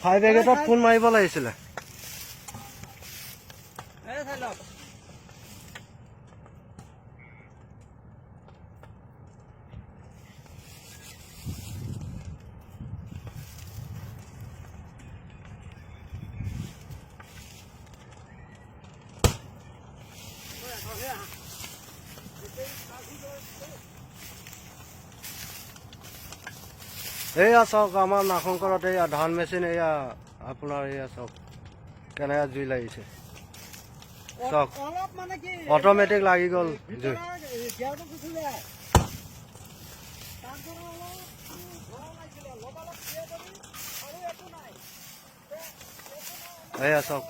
Fire ব্ৰিগেডত phone মাৰিব লাগিছিলে। এয়া চাওক আমাৰ নাশংকৰত এয়া ধান মেচিন এয়া আপোনাৰ এয়া চাওক কেনেকৈ জুই লাগিছে চাওক অট'মেটিক লাগি গ'ল জুই। এয়া চাওক